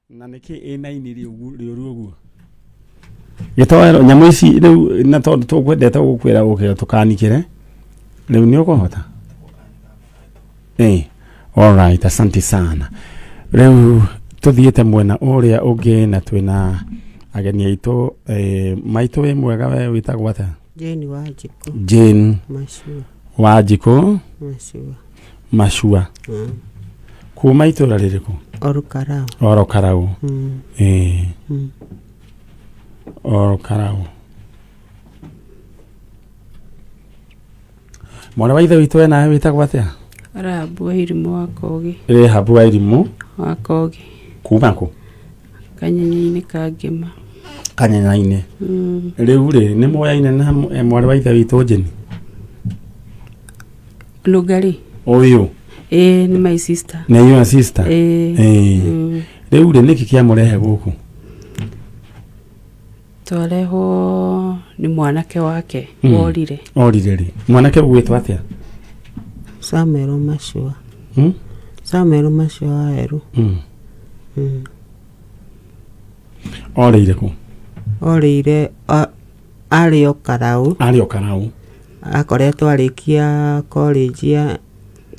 na niki ina iniri uguo gitwaro nyamu ici riu na tondu tukwendete gukwira ukira tukanikire riu ni ukuhota all right, asante sana. Riu tuthiete mwena uria ungi na twina ageni aitu maitu we mwega we witagwo ata? Jane Wajiko. Jane Mashua. Wajiko Mashua. Kuma itura ririku? Orokarau. Orokarau. Orokarau. Mwana wa ithe witu na witagwo atia? Rahabu wa irimu wa Kogi. Rahabu wa irimu wa Kogi. Kuma ku? Kanyanyaine ka Ngema. Kanyanyaine. Riu ri ni moyaine na mwana wa ithe witu Jeni? Lugari. Oyo. Ni my sister. Na your sister? Riu ri niki kia murehe guku? Twareho ni mwanake wake Orire. Orire ri. Mwanake witwa atia? Samuel Mashua. Samuel Mashua eru. Orire ku? Orire ari Okarau. Ari Okarau. Akoretwo arikia college ya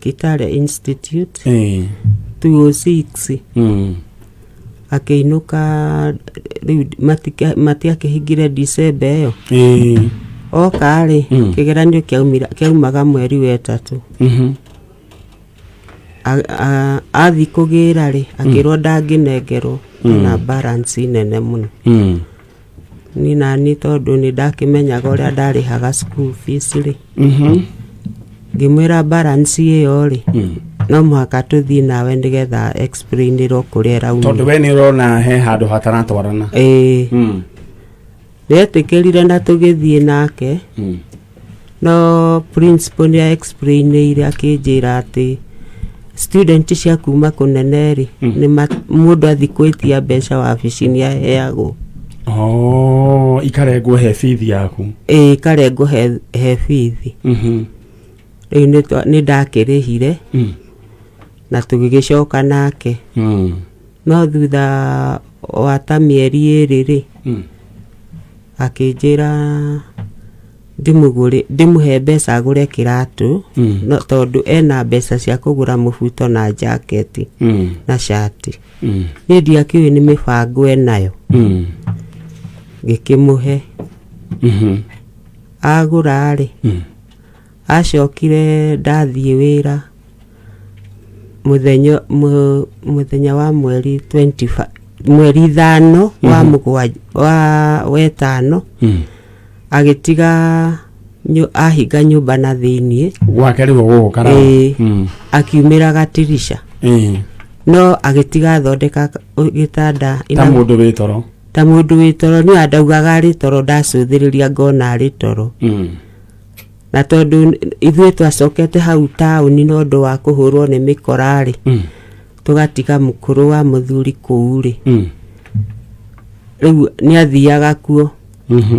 Kitale Institute 206. Akiinuka matiakihingire December iyo. Okari kigeranio kiaumaga mweri wetatu. Athi kugira ri akirwo ndanginengerwo na balance nene muno. Ni nani tondu ni ndakimenyaga uria ndarihaga school fees ri. Ngimwira balance iyo ri no mwaka tuthi nawe ndigetha explain ro kuria rauma. Tondu we ni urona he handu hataratwarana. Ndetikirire na tugithie nake. No principal ni explain ire akinjira ati student cia kuma kunene ri ni mundu athi kwitia mbeca wabici-ini aheagwo. Ikarengwo he fithi yaku? Ikarengwo he fithi. Riu ni ndakirihire na tugigicoka nake. No thutha wa ta mieri iri ri akinjira ndimuhe mbeca agure kiratu no tondu ena mbeca cia kugura mubuto na jacket na shati. Ni ndiakiwe ni mibango enayo. Gikimuhe agura ri acokire ndathie wira muthenya wa mweri 25 mweri 5 wa mugwanja wa wetano agitiga ahiga nyumba na thiini gwake rigo gukara akiumira gatirisha no agitiga thondeka gitanda ta mundu witoro ni andaugaga ari toro ndacuthiriria ngona ari toro. Na tondu ithuĩ twacokete hau tauni no ndu wa kuhurwo ni mikorari tugatiga mukuru wa muthuri kuu ri riu ni athiaga kuo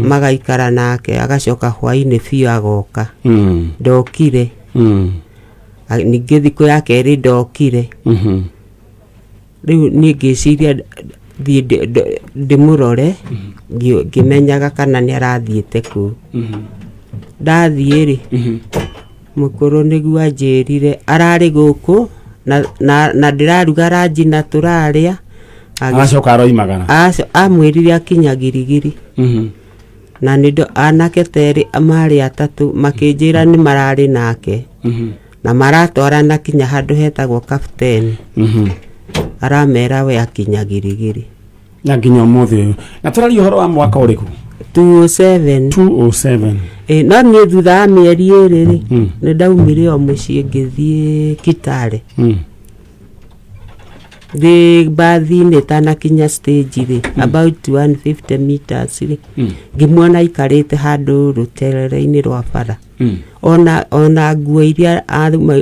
magaikara nake agacoka hwaini biũ agoka. Ndokire ningĩ thikũ ya kerĩ ndokire riu ni ngĩciria ndimurore ngimenyaga kana ni arathiĩte kuu. Ndathie ri mukuru niguo anjirire arari guku na ndiraruga ranji na turaria. Agacoka aroimagara amwirire akinya Girigiri. Na nindo anake teri mari atatu makinjira ni marari nake na maratwarana kinya handu hetagwo Captain. Aramera we akinya Girigiri na nginya umuthi. Na turari uhoro wa mwaka uriku? 207. No ni thutha wa mieri iri ri ni ndaumire o mucii ngithie Kitale. The bathi tana kinya stage ri about 150 meters ri ngimwona ikarite handu ruterere-ini rwa bara. Ona nguo iria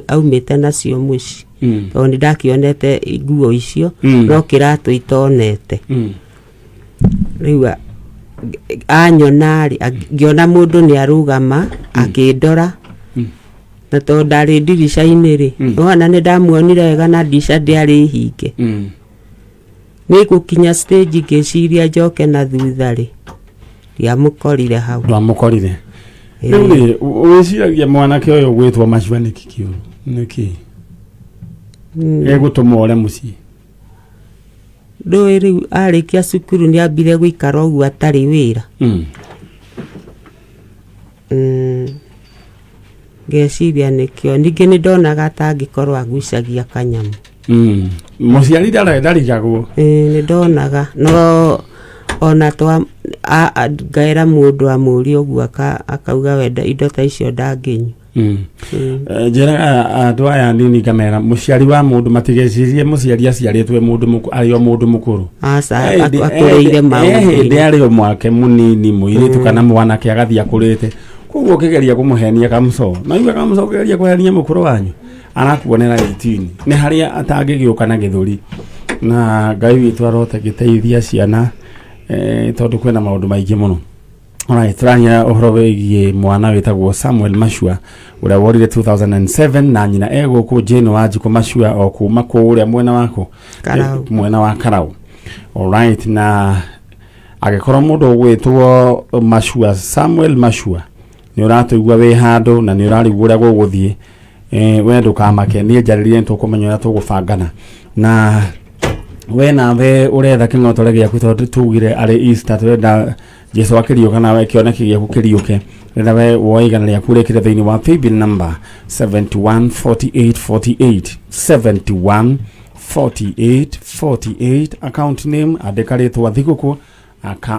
aumite nacio muci tondu ndakionete nguo icio no kiratu itonete. Riu anyonari ngiona mundu ni arugama akindora na tondu ndari ndirisha-ini ri ona ni ndamuonire wega na ndisha ndiari hinge. nä gå kinya stage ngä ciria njoke na thutha-rä ndiamukorire hau ndwamukorire rĩu rĩ wĩciragia mwanake ũyũ gwĩtwo Mashua nĩ kĩũru nĩkĩ egũtũma ũre mũciĩ ndũĩ rĩu arĩkia cukuru nĩ ambire gũikara ũguo atarĩ wĩra ngeciria nĩkĩo ningĩ nĩ ndonaga atangĩkorwo agucagia kanyamũ mũciari ndarigagwo nĩ ndonaga no ona ngaĩra mũndũ amũrie ũguo akauga wenda indo ta icio ndangĩnyua njĩraga andũ aya nini ngamera mũciari wa mũndũ matigecirie mũciari aciarĩtwe arĩ o mũndũ mũkũrũ akũrĩire maũndũ hĩndĩ arĩ o mwake mũnini mũirĩtu kana mwanake agathiĩ akũrĩte koguo ũkĩgeria kũmũhenia kamũco na iwe kamũco ũkĩgeria kũhenia mũkũrũ wanyu arakuonera 18 nĩ harĩa atangĩgĩũka na gĩthũri na Ngai witũ arote gĩteithia ciana tondũ kwĩna maũndũ maingĩ mũno. Alright, turania ũhoro wĩgiĩ mwana wĩtagwo Samuel Mashua ũrĩa worire 2007 na nyina egũkũ Jane Wanjikũ Mashua o kuma kũrĩa mwena wa Karau. Alright, na agĩkorwo mũndũ ũgwĩtwo Mashua Samuel Mashua nĩ ũratũigua wĩ handũ na nĩ ũrarigwo ũrĩa gũgũthiĩ we ndũkamake niĩ njarĩrĩrie nĩtũkũmenya ũrĩa tũgũbangana na we nawe ũretha kĩng'otore gĩaku tondũ tugire arĩ Easter twenda Jesu akĩriũka nawe kĩoneki gĩaku kĩriũke rĩrĩa we woe igana rĩaku rĩkĩre thĩinĩ wa paybill number 714848 714848 account name andĩka rĩtwa Thigũkũ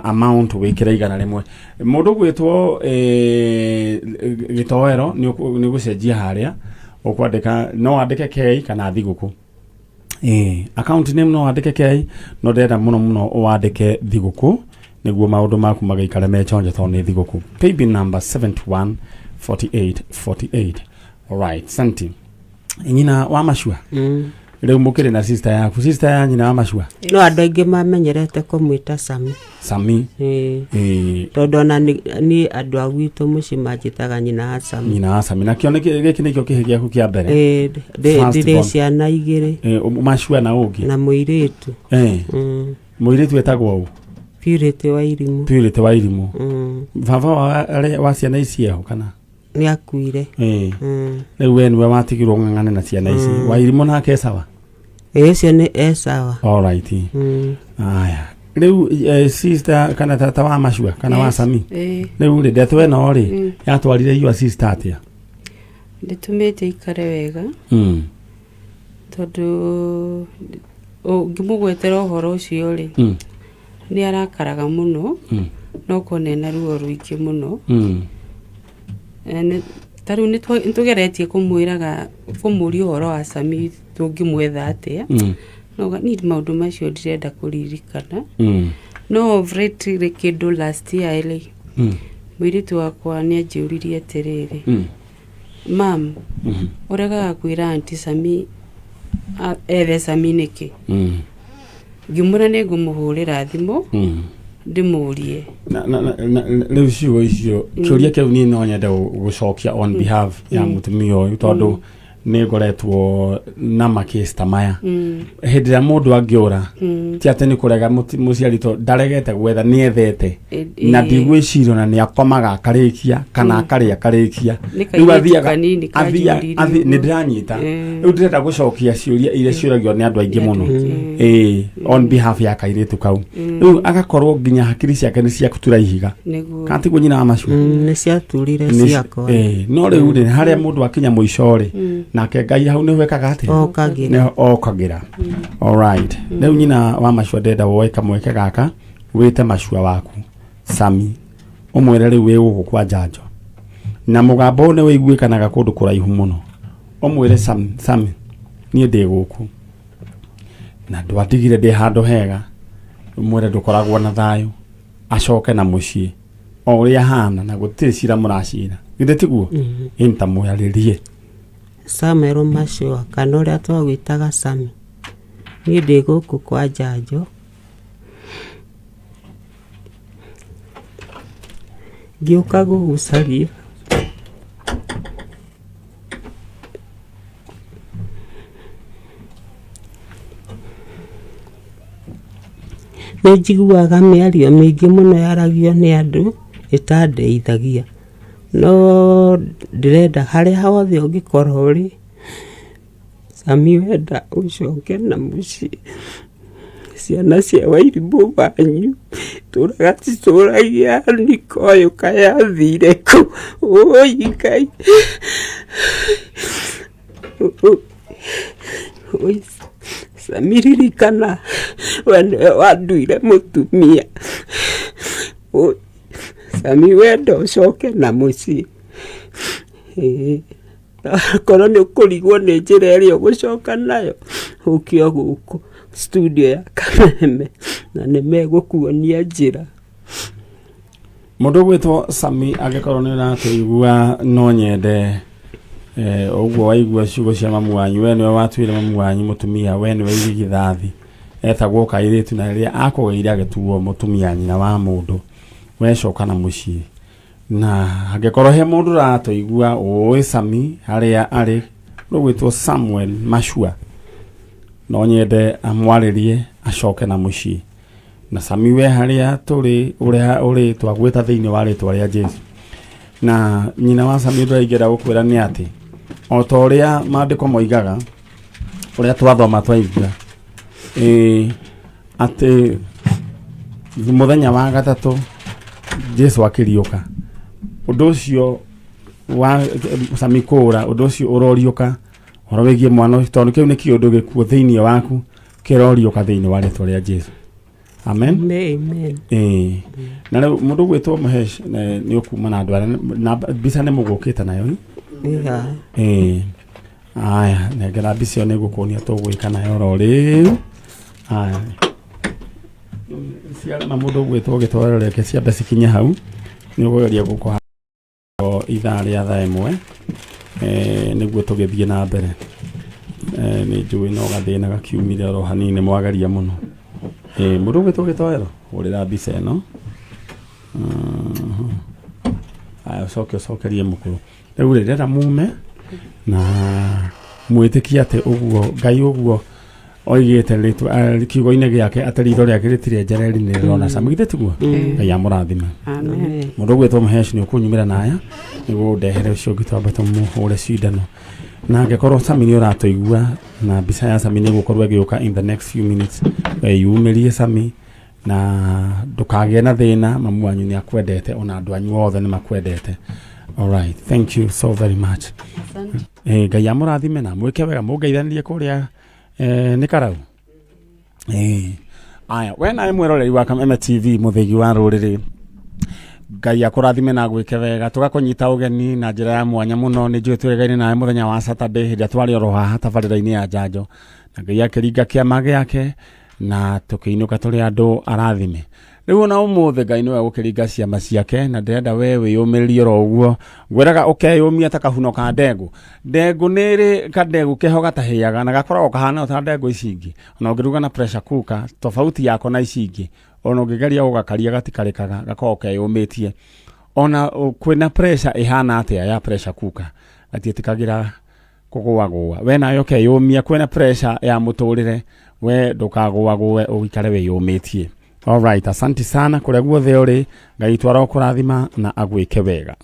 amount wĩkĩre igana rĩmwe mũndũ gwĩtwo gĩtoero nĩ gũcenjia harĩa ũkwandĩka no andĩke K kana Thigũkũ account name no andĩke K no ndĩrenda mũno wandĩke Thigũkũ nĩguo maũndũ maku magaikara mechonje tondũ nĩ Thigũkũ paybill number 714848 alright santi nyina wa Mashua rĩu mũkĩrĩ na sister yaku sister ya nyina wa Mashua no andũ aingĩ mamenyerete kũmwĩta Sami tondũ ona nĩ andũ a gwitũ mũciĩ manjĩtaga nyina wa Sami na kĩoneki gĩkĩ nĩkĩo kĩhĩ gĩaku kĩa mbere ndĩrĩ ciana igĩrĩ Mashua na ũngĩ na mũirĩtu mũirĩtu etagwo ũũ Purity wa Irimũ baba wa ciana ici eho kana nĩ akuire rĩu we nĩwe watigirwo ng'ang'ane na ciana ici wa Irimũ nake esawa ũcio nĩ esawa alright aya rĩu sister kana tata wa Mashua kana wa Sami rĩu rĩ ndeto ĩno rĩ yatwarire your sister atĩa ndĩtũmĩte ikare wega tondũ ngĩmũgwetera ũhoro ũcio rĩ nĩ arakaraga mũno no kone na ruo rũingĩ mũno tarĩu nĩtũgeretie kũmũria ũhoro wa Sami tũngĩmwetha atĩa no nĩ maũndũ macio ndirenda kũririkana no vretire kĩndũ last year rĩ mũirĩtu wakwa nĩ anjũririe atĩrĩrĩ mam ũregaga kwĩra aunti Sami ethe Sami nĩkĩ ngĩmũra nĩ ngũmũhũrĩra thimũ ndĩmũrie rĩu ciugo icio kĩũria kĩu niĩ no nyende gũcokia on behalf ya mũtumia ũyũ tondũ nĩ ngoretwo na makĩsta maya hĩndĩ ĩrĩa mũndũ angĩũra ti atĩ nĩ kũrega mũciari to ndaregete gwetha nĩ ethete na ndigwĩciria na nĩ akomaga akarĩkia kana akarĩa akarĩkia rĩu athiaga nĩ ndĩranyita rĩu ndĩrenda gũcokia ciũria iria ciũragio nĩ andũ aingĩ mũno on behalf ya kairĩtu kau rĩu agakorwo nginya hakiri ciake nĩ ciakutura ihiga kana tiguo nyina wa Mashua nĩ ciaturire ciakwa no rĩu rĩ harĩa mũndũ akinya mũico rĩ nake Ngai hau nĩ wekaga atĩ okagira alright rĩu nyina wa Mashua ndenda woe kamweke gaka wĩte Mashua waku Sami ũmwĩre rĩu wĩ gũkũ kwa Njanjo na mũgambo nĩ wĩiguĩkanaga kũndũ kũraihu mũno ũmwĩre Sami niĩ ndĩ gũkũ na ndwatigire ndĩ handũ hega ũmwĩre ndũkoragwo na thayũ acoke na mũciĩ o ũrĩa hana na gũtirĩ cira mũracira githĩ tiguo intamũyarĩrie Samuel Mashua kana ũrĩa twagwĩtaga Sami niĩ ndĩ gũkũ kwa Njanjo ngĩũka gũgucaria njiguaga mĩario mĩingĩ mũno yaragio nĩ andũ ĩtandeithagia, no ndĩrenda harĩa hothe ũngĩkorwo ũrĩ Sami, wenda ũcoke na mũciĩ. Ciana cia Wairimũ banyu tũraga citũragia nikoyo kayathire ku. Oi Ngai, oi Sami, ririkana we nĩwe wanduire mũtumia. Oi Sami, wenda ũcoke na mũciĩ. Korwo nĩ ũkũrigwo nĩ njĩra ĩrĩa ũgũcoka nayo, ũkĩo gũkũ studio ya Kameme na nĩ megũkuonia njĩra. Mũndũ gwĩtwo Sami, angĩkorwo nĩ ũratũigua no nyende ũguo waigua ciugo cia mamu wanyu, we nĩwe watuire mamu wanyu mũtumia, we nĩwe irigithathi, etagwo kairĩtu, na rĩrĩa akũgeire agĩtuo mũtumia nyina wa mũndũ, we coka na mũciĩ. Na angĩkorwo he mũndũ ũratũigua ũĩ Sami harĩa arĩ, ũgwĩtwo Samuel Mashua, no nyende amwarĩrie acoke na mũciĩ. Na Sami, we harĩa tũrĩ ũrĩa ũrĩ twagwĩta thĩinĩ wa rĩtwa rĩa Jesũ. Na nyina wa Sami ndĩraingĩra gũkwĩra nĩ atĩ o ta ũrĩa maandĩko moigaga, ũrĩa twathoma twaigua atĩ mũthenya wa gatatũ Jesũ akĩriũka. Ũndũ ũcio wa Sami kũũra, ũndũ ũcio ũroriũka ũhoro wĩgiĩ mwana, tondũ kĩu nĩ kĩũndũ gĩkuũ thĩinĩ waku kĩroriũka thĩinĩ wa rĩtwa rĩa Jesũ. Amen. Amen. Na rĩu mũndũ gwĩtwo Mahesh nĩ ũkuma na andũ na mbica nĩ mũgũkĩte nayo. Aya, nengera mbica ĩyo nĩgũkuonia tũgwĩka nayo ro rĩu. Aya, ciara na mũndũ gwĩtwo gĩtwarĩreke ciambe cikinye hau, nĩ ũgũgeria gũkũ ithaa rĩa thaa ĩmwe nĩguo tũgĩthiĩ na mbere. Nĩ njũĩ no gathĩna gakiumire oro hanini, mwagaria mũno. Mũndũ gwĩtwo gĩtoero ũrĩra mbica ĩno. Aya, ũcokerie mũkũrũ. Rĩu rĩrĩa mume na mwĩtĩkia atĩ ũguo Ngai ũguo oigĩte rĩtwa kiugo-inĩ gĩake atĩ ritho rĩake rĩtirĩ njereri nĩ rĩrona Sami, githĩ tiguo? Ngai amũrathime. Amen. Mũndũ gwĩtwo Mahesh nĩ ũkũnyumĩra naya nĩguo ndehere ũcio ũngĩ twamba tũmũhũre cindano. Na angĩkorwo Sami nĩ ũratũigua na mbica ya Sami nĩ gũkorwo ĩgĩũka in the next few minutes, yumĩrie Sami na ndũkagĩe na thĩna, mamu wanyu nĩ akwendete, ona andũ anyu othe nĩ makwendete. All right, thank you so very much. Ngai amũrathime na mwĩke wega, mũngeithanirie kũrĩa nĩ Karau. Aya, we nawe mwĩroreri wa Kameme TV, mũthĩgi wa rũrĩrĩ, Ngai akũrathime na gwĩke wega, tũgakũnyita ũgeni na njĩra ya mwanya mũno. Nĩ njũĩ twĩrĩgaine nawe mũthenya wa Saturday hĩndĩ twarĩ oro haha tabarĩra-inĩ ya Njanjo, na Ngai akĩringa kĩama gĩake na tũkĩinũka tũrĩ andũ arathime. Rĩu ona ũmũthĩ Ngai nĩwe gũkĩringa ciama ciake, na ndĩrenda we wĩyũmĩrĩrie oro ũguo. Ngwĩraga ũkeyũmia ta kahuno ka ndengũ. Ndengũ nĩ ĩrĩ kandengũ keho gatahĩaga na gakoragwo kahana ta ndengũ ici ingĩ. Ona ũngĩruga na pressure cooker, tofauti yako na ici ingĩ, ona ũngĩgeria gũgakaria gatikarĩkaga, gakoragwo keyũmĩtie. Ona kwĩna pressure ĩhana atĩa ya pressure cooker, gatiĩtĩkagĩra kũgũagũa. We nayo keyũmia, kwĩna pressure ya mũtũrĩre, we ndũkagũagũe, ũgĩikare wĩyũmĩtie. All right, asante sana kũrĩa guothe ũrĩ, Ngai twara ũkũrathima na agwĩke wega.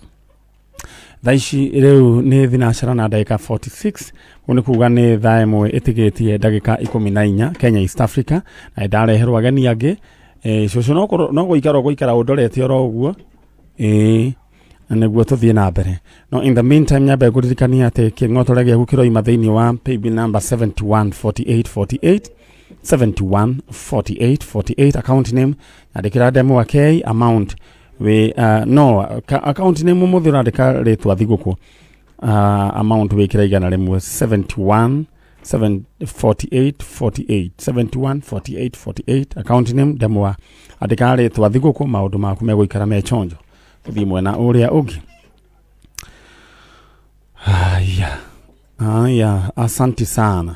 Thaa ici rĩu nĩ thinacara na ndagĩka 46, nĩ kuuga nĩ thaa ĩmwe ĩtigĩtie ndagĩka 14 Kenya East Africa, na ndareherwo ageni angĩ. Cũcũ no gũikara ũndorete oro ũguo, na nĩguo tũthiĩ na mbere. No in the meantime nyambe ngũririkania atĩ kĩng'otore gĩaku kĩroima thĩinĩ wa paybill number 714848 714848, account name andĩkĩra demo wa K, amount we account name mũthĩ ũrandĩka rĩtwa thigũkũ, amount wĩkĩra igana rĩmwe 714848 account name demo wa andĩka rĩtwa thigũkũ, maũndũ maku megũikara mechonjo. Tũthiĩ mwena ũrĩa ũngĩ. Aya, asanti sana.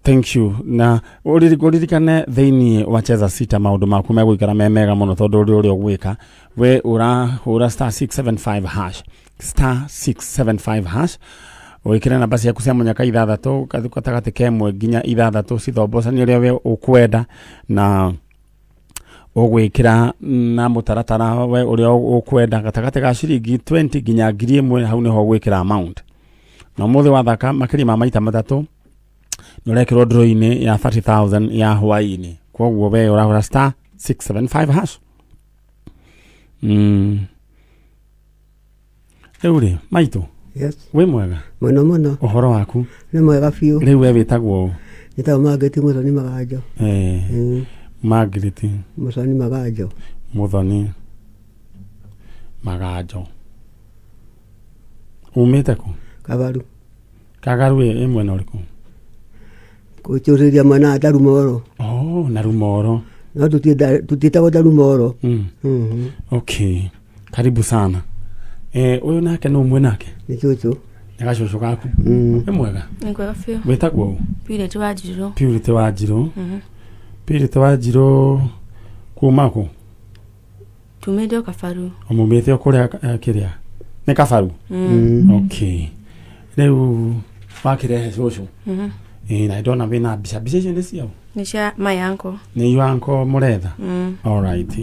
Thank you. Na ũririkane thĩinĩ wa cheza sita maũndũ maku megũikara me mega mũno, tondũ ũrĩa ũgwĩka we ũrahũra *675# *675# wikire namba ciaku cia munyaka 6 gatagatĩ ka 1 nginya 6 cithombocanio ũrĩa we ũkwenda na ũgwĩkĩra na mũtaratara we ũrĩa ũkwenda gatagatĩ ga ciringi 20 nginya 1,000 hau nĩho ũgwĩkĩra amount na mũthĩ wathaka makĩria ma maita 3 nĩũrekĩrwo draw-inĩ ya 30,000 ya hwaĩ-inĩ koguo we ũrahũra star 675 hash. Rĩu rĩ maitũ wĩ mwega mũno ũhoro waku nĩ mwega biũ. Rĩu we wĩtagwo nĩtagwo Margaret Muthoni Maganjo. Margaret Muthoni Maganjo. Muthoni Maganjo. Umĩte kũ? Kagaru ĩ mwena ũrĩkũ? Kũchũrĩria mwena wa Darumoro. Na Rumoro. No tutiĩtagwo Darumoro. Okay, karibu sana. Ũyũ nake nĩ ũmwe nake? Nĩ cũcũ. Nĩ gacũcũ gaku? Nĩ mwega? Nĩ kwega biũ. Wĩtagwo ũ? Purity Wanjirũ. Purity Wanjirũ. Purity Wanjirũ kuma kũ? Tumĩte o Kabaru. Mumĩte o kũrĩa kĩrĩa? Nĩ Kabaru? Okay. Rĩu wakĩrehe cũcũ? Na ndona wĩna mbica icio nĩ ciao? Nĩ cia my uncle. Nĩ you uncle mũretha? Alright.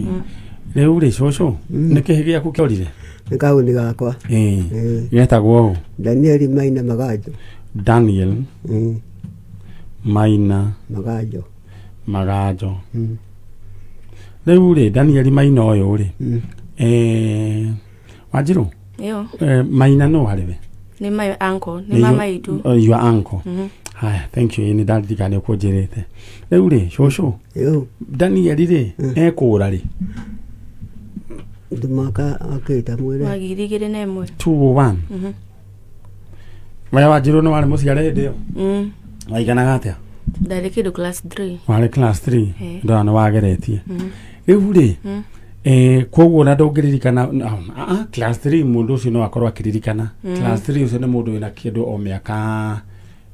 Rĩu rĩ cũcũ nĩ kĩhĩ gĩaku kĩorire? Nĩ kaũni gakwa. Gĩetagwo ũ? Daniel Maina Maganjo. Daniel Maina Maganjo. Rĩu rĩ Daniel Maina ũyũ rĩ Wanjirũ? Maina no harĩ we? Nĩ my uncle, nĩ mama itu. Your uncle. Haya, thank you. Nĩ ndaririkana ũkũnjĩrĩte. Rĩu rĩ cũcũ Daniel rĩ ekũra rĩ? Mwaka akĩta mwĩre. Magiri 201. 201. Waya Wanjirũ nĩ warĩ mũciare hĩndĩ ĩyo? Waiganaga atĩa? Ndarĩ kĩndũ class 3. Warĩ class 3? Ndona nĩ wageretie. Rĩu rĩ koguo na ndũngĩririkana class 3 mũndũ ũcio no akorwo akĩririkana. Class 3 ũcio nĩ mũndũ wĩna kĩndũ o mĩaka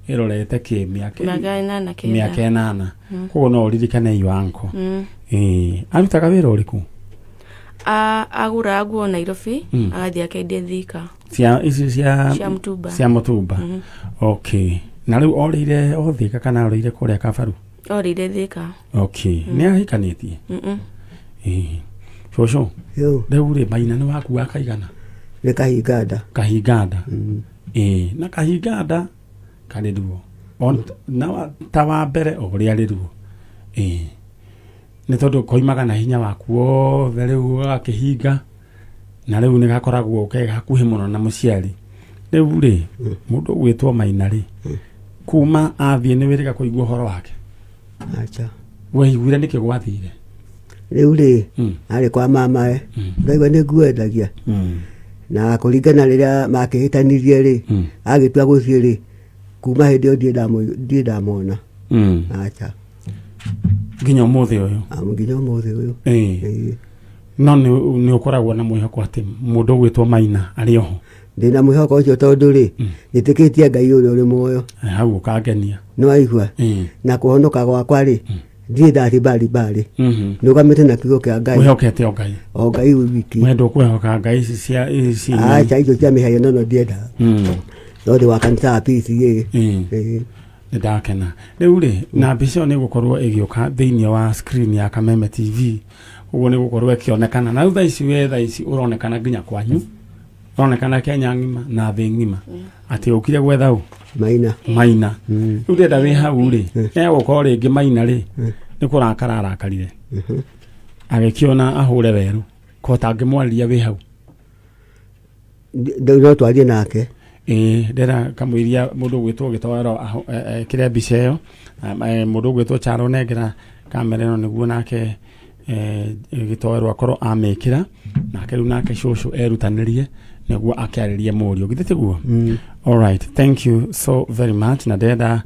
ĩrorete mĩaka 8. Koguo no ũririkane iyo anko. Arutaga wĩra ũrĩkũ? Agũra nguo Nairobi agathiĩ akendia Thika. Cia Mutumba. Okay. Na rĩu orĩire o Thika kana orĩire kũrĩa Kabaru? Orĩire Thika. Okay. Nĩ ahikanĩtie? Cũcũ rĩu rĩ Maina nĩ wakua kaigana? Nĩ Kahinganda. Na Kahinganda karĩ ruo na ta wa mbere ũrĩa rĩ ruo. Nĩ tondũ koimaga na hinya waku wothe rĩu gakĩhinga na rĩu nĩ gakoragwo hakuhĩ mũno na mũciari. Rĩu rĩ mũndũ gwĩtwo Maina rĩ kuma athiĩ nĩ wĩrĩga kũigua ũhoro wake? Acha. Waiguire nĩkĩ gwathire? Rĩu rĩ arĩ kwa mamae ndaigua nĩ nguendagia na kũringana rĩrĩa makĩhĩtanirie rĩ agĩtua gũthiĩ rĩ kuma hĩndĩ ĩyo ndiĩ ndamona. Acha. Nginya ũmũthĩ ũyũ? Nginya ũmũthĩ ũyũ. No nĩ ũkoragwo na mwĩhoko atĩ mũndũ gwĩtwo Maina arĩ oho? Ndĩna mwĩhoko ũcio tondũ rĩ njĩtĩkĩtie Ngai ũrĩa ũrĩ muoyo. Hau ũkangenia. Nĩ waigua? Na kũhonoka gwakwa rĩ ndiĩ ndarĩ mbarĩ nĩũgamĩte na kiugo kĩa Ngai. Wĩhokete o Ngai? O Ngai wiki. Wendo kwĩhoka Ngai ici acha icio cia mĩhaio no ndienda. Thothe wa kanitha wa PCA. Ndakena. Rĩu rĩ na mbica nĩ gũkorwo ĩgĩũka thĩinĩ wa screen ya Kameme TV. Ũguo nĩ gũkorwo ĩkĩonekana na thaa ici ũronekana nginya kwanyu. Ũronekana Kenya ng'ima na thĩ ng'ima. Atĩ ũkire gwetha ũ? Maina. Rĩu ndenda wĩ hau rĩ gũkorwo rĩngĩ Maina rĩ nĩ kũrakara arakarire. Agĩkĩona ahũre werũ ko tangĩmwarĩria wĩ hau. No twarie nake. Ndera kamũiria mũndũ gwĩtwo Gĩtoero kĩrĩa mbica ĩyo mũndũ gwĩtwo Charo nengera kamera ĩno nĩguo nake Gĩtoero akorwo amĩkĩra nake rĩu nake cũcũ erutanĩrie nĩguo akĩarĩrie mũriũ githĩ tiguo? Alright, thank you so very much. Na ndenda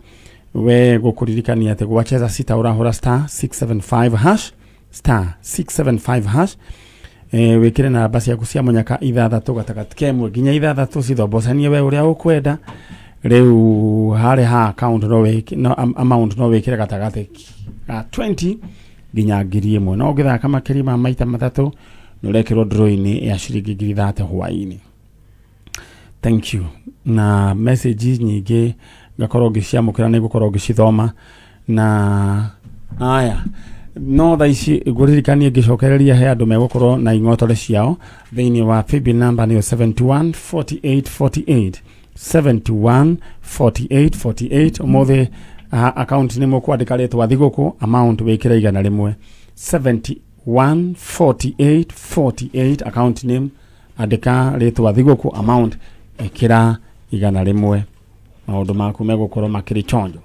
we gũkũririkania atĩ gwacheza sita ũrahũra star 675 hash star 675 hash wĩkĩre namba ciaku cia mũnyaka 6 gatagatĩ ka 1 nginya 6 cithombocanie we ũrĩa ũkwenda. Rĩu harĩ ha account amount no wĩkĩre gatagatĩ ka 20 nginya 1,000 no ũngĩthaka makĩria ma maita 3 nĩ ũrekĩrwo draw-inĩ ya ciringi 30 hwaĩ-inĩ. thank you na messages nyingi ngakorwo ngiciamukira ni gukorwo ngicithoma na aya no tha ici nguririkanie ngicokereria he andu megukorwo na ing'otore ciao thiini wa paybill number ni 714848 714848 umuthi account ni mukwandika ritwa thiguku amount wikira igana rimwe 714848 account name andika ritwa thiguku amount ikira igana rimwe maundu maku megukorwo makiri chonjo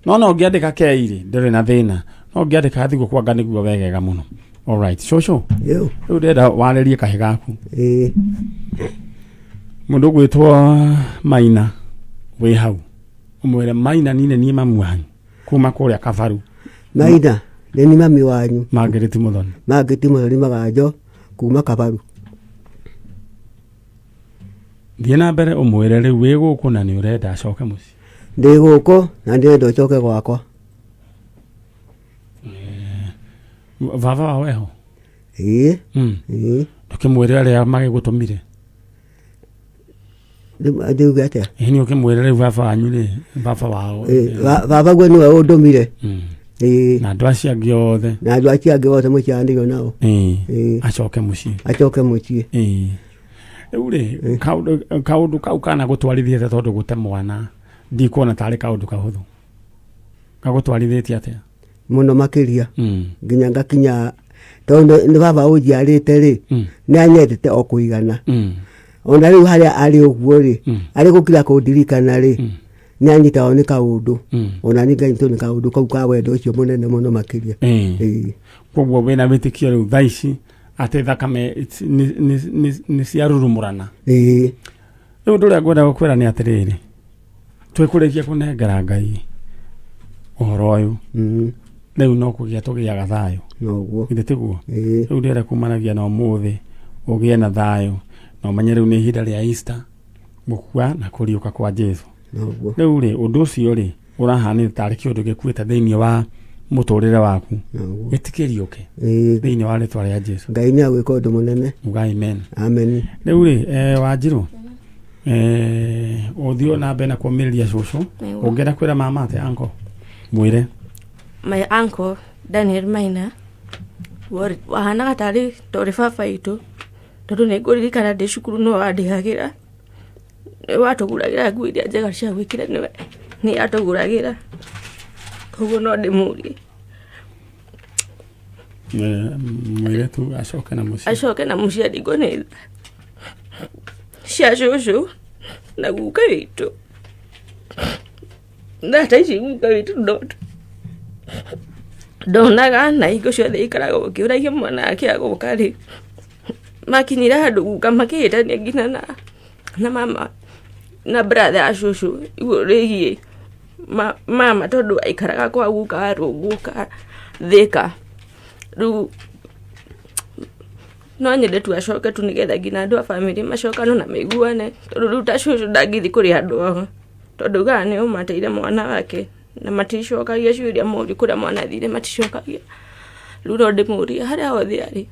no ngiandika keiri ndiri na thina no ngiandika thiguku anga niguo wegega muno. All right shosho yo ndenda walerie kahe gaku mundu gwitwo Maina we hau umwere Maina nine ni mamu wanyu kuma kuria Kabaru. Maina ni mami wanyu Margaret Muthoni Maganjo kuma Kabaru. Thiĩ na mbere umwere riu wi guku na ni urenda acoke muci. Ndi guku na ndenda acoke gwakwa. Vava wawe ho Ndukimwirira ria magigutumire ndiuga atia ni ukimwirira riu vava wanyu ri vava wao vava gwe niwe undumire na andu acio angĩ othe muciandigo nao acoke muciĩ riu ri kaundu kau kana gutwarithiete tondu gute mwana ndikuona tari kaundu kahuthu kagutwarithitie atia muno makiria nginya ngakinya tondu ni baba ujiarite ri ni anyendete o kuigana ona riu haria ari uguo ri ari gukira kundirikana ri ni anyitawo ni kaundu ona ni nganyitwo ni kaundu kau ka wendo ucio munene muno makiria koguo wina witikio riu thaici ati thakame ni ciarurumurana riu nduria ngwenda gukwira ni atiriri twikurikia kunengera Ngai uhoro uyu riu no kugia tugiaga thayo noguo ithe tiguo riu ndira kumanagia na umuthi ugie na thayo no manye riu ni ihinda ria Easter gukua na kuriuka kwa Jesu noguo riu ri undu ucio ri urahani tari kiundu gikuite thiini wa muturire waku itikiriuke thiini wa ritwa ria Jesu. Ngai ni agwika undu munene. Amen. Amen. Riu ri Wanjiru uthio na bena kumiriria cucu ungera kwira mama ate anko mwire my uncle Daniel Maina wahana gatari tori baba itu tondu ni nguririkana ndi cukuru no andihagira watuguragira nguo iria njega cia gwikira ni atuguragira koguo no ndimurie mwire tu acoke na muciĩ ndingo ni cia cucu na guka witu ndata ici guka witu ndonaga na hingo ciothe ikaraga ũkĩũragia mwana wake agũka rĩ makinyire handũ guka makĩhĩtania nginya na mama na brother a cucu igũrũ rĩgiĩ mama tondũ aikaraga kwa guka Rũngũ Thĩka rĩu no nyende tu acoke tu nĩgetha nginya andũ a family macokano na maiguane tondũ rĩu ta cucu ndangĩthi kũrĩ andũ ao tondũ gaa nĩo mateire mwana wake na maticokagia ciũria mũri kũrĩa mwana thire maticokagia rĩu no ndĩmũrie harĩa hothe arĩ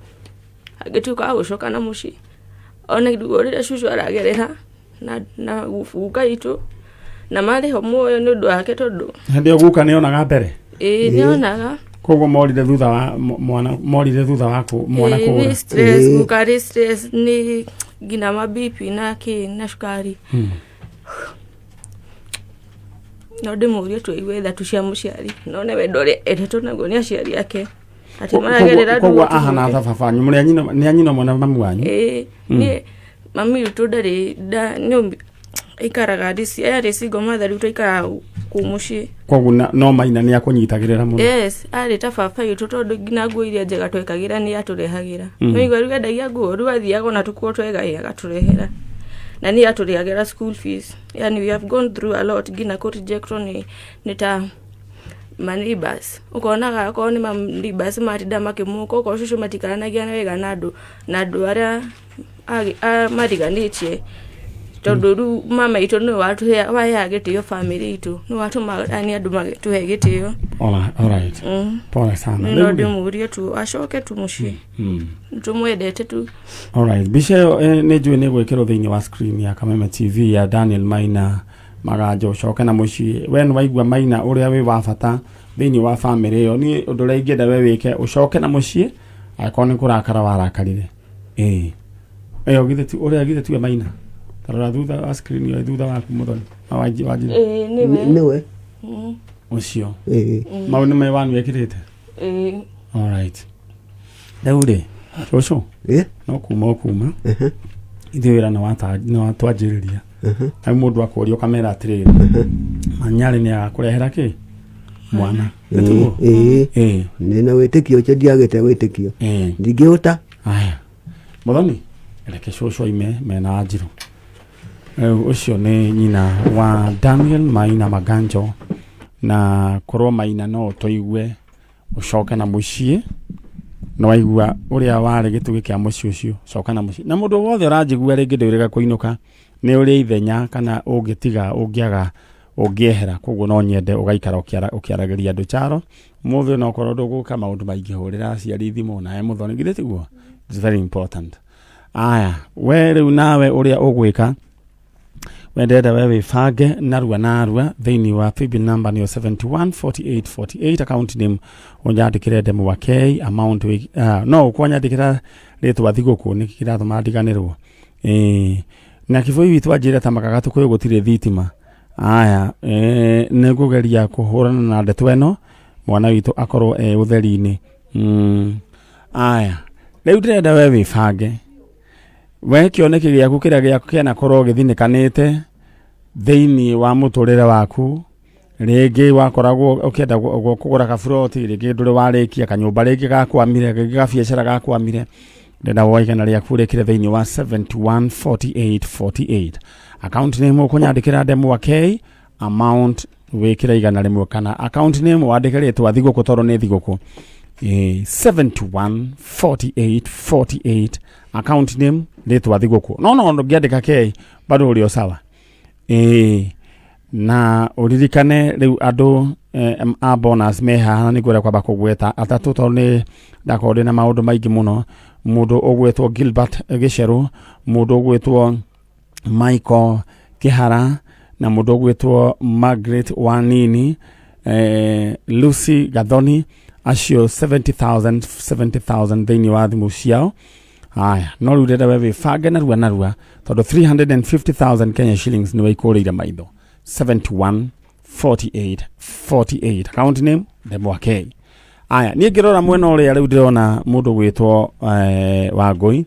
angĩtuĩka wa gũcoka na mũciĩ ona irugo rĩrĩa cucu aragerera na guka itũ na marĩ ho muoyo nĩ ũndũ wake tondũ hĩndĩ ĩyo guka nĩonaga mbere nĩonaga koguo morire thutha wa mwana kũũra stress guka rĩ stress nĩ nginya mabipi na cukari no ndĩmũrie tũigue ithatũ cia mũciari no nĩ wendo ũrĩa endetwo naguo nĩ aciari ake atĩ maragerera koguo ahana ta babanyu nĩ anyina mwana mamu wanyu nĩ mami witũ ndarĩ ikaraga yarĩ single mother rĩu tũikaraga kũu mũciĩ koguo no Maina nĩ akũnyitagĩrĩra mũno yes arĩ ta baba witũ tondũ nginya nguo iria njega twekagĩra nĩ atũrehagĩra noigua rĩu endagia nguo rĩu athiaga ona tũkuo twega agatũrehera na ni atũrĩagĩra school fees yani we have gone through a lot nginya kũrejectwo nĩ ta manibas ukonaga ko ni manibas matinda makĩmũka ko cucu matikaranagia na wega na andũ arĩa mariganĩtie tondu ru mama itu no watu ya waya gitio family itu no watu magani andu magituhe gitio. All right. Pole sana. No ndimuria tu acoke tu muci. Tumwendete tu. All right. Bisho ne jwe ne gwekero thini wa screen ya Kameme TV ya Daniel Maina Magajo coke na muci we no waigua Maina uria we wa bata thini wa family yo ni undu reingenda we wike ucoke na muci akone kurakara warakarire. Eyo githe tu uria githe tu Maina. Tarora thutha wa screen yo thutha wa kumuthoni. Awaji niwe. Ucio. Maundu me wanu wekirite. All right. Daude. Coco. No kuma. Ithe wira na wata no twajiriria. Ai mundu akorio kamera atiriri. Manyari ni akurehera ki? Mwana. Nina witikio cha diagete witikio. Ndigiuta. Aya. Muthoni. Reke coco ime mena ajiru. Ucio ni nyina wa Daniel Maina Maganjo na korwo Maina no toigue ucoke na mucie no waigua uria wari gitugi kia mucie ucio coka na mucie na mundu wothe uranjigua ringi ndurega kuinuka ni uri ithenya kana ungitiga ungiaga ungiehera koguo no nyende ugaikara ukiaragiria andu charo muthe no korwo nduguka maundu maingi hurira aciari thimu na Muthoni githete guo. It's very important. Aya we riu nawe uria ugwika wendeda wewe fange narua thini wa PB number ni 714848 account name onyandikire demo wa K amount no kwanyandikira ritwa thiguku ni kiratho mandiganirwo na kivoi witu ajira tamakaga tukuyo gutire thitima. Aya nigugeria kuhurana na ndeto eno mwana witu akorwo utheri-ini. Aya riu ndirenda wewe fange we kioneki giaku kiria giaku kiana korwo githinikanite thiini wa muturire waku ringi wakoragwo ukienda kugura kaburoti ringi nduri warikia kanyumba ringi gakwamire ringi gabiacara gakwamire ndenda woigana riaku rikire thiini wa 714848 account name ukunyandikira demo wa K amount wikira igana rimwe kana account name wandikire ritwa thiguku toro ni thiguku 714848 account name ritwa thiguku no ngiandika K bado uri sawa. Na uririkane riu andu a bonus meha ni gwira kwamba kugweta atatu to ni ndakore na maundu maingi muno. Mundu ugwetwo Gilbert Gicheru, mundu ugwetwo Michael Kihara na mundu ugwetwo Margaret Wanini, Lucy Gathoni acio 70,000 thini wa thimu ciao. Aya no riu ndenda wewe fange narua tondu 350,000 Kenya shillings ni waikuurire maitho 714848 account name demo K. Aya ni ngirora mwena uria riu ndirona mundu gwitwo Wangui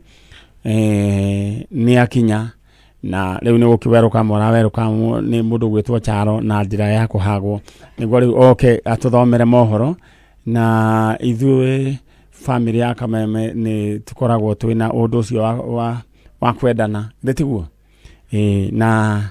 ni akinya na riu ni gukiweruka mora weruka ni mundu gwitwo Charo na njira ya kuhagwo niguo riu okay atuthomere mohoro na ithuĩ family ya Kameme ni tukoragwo twina undu ucio wa kwendana ndetiguo na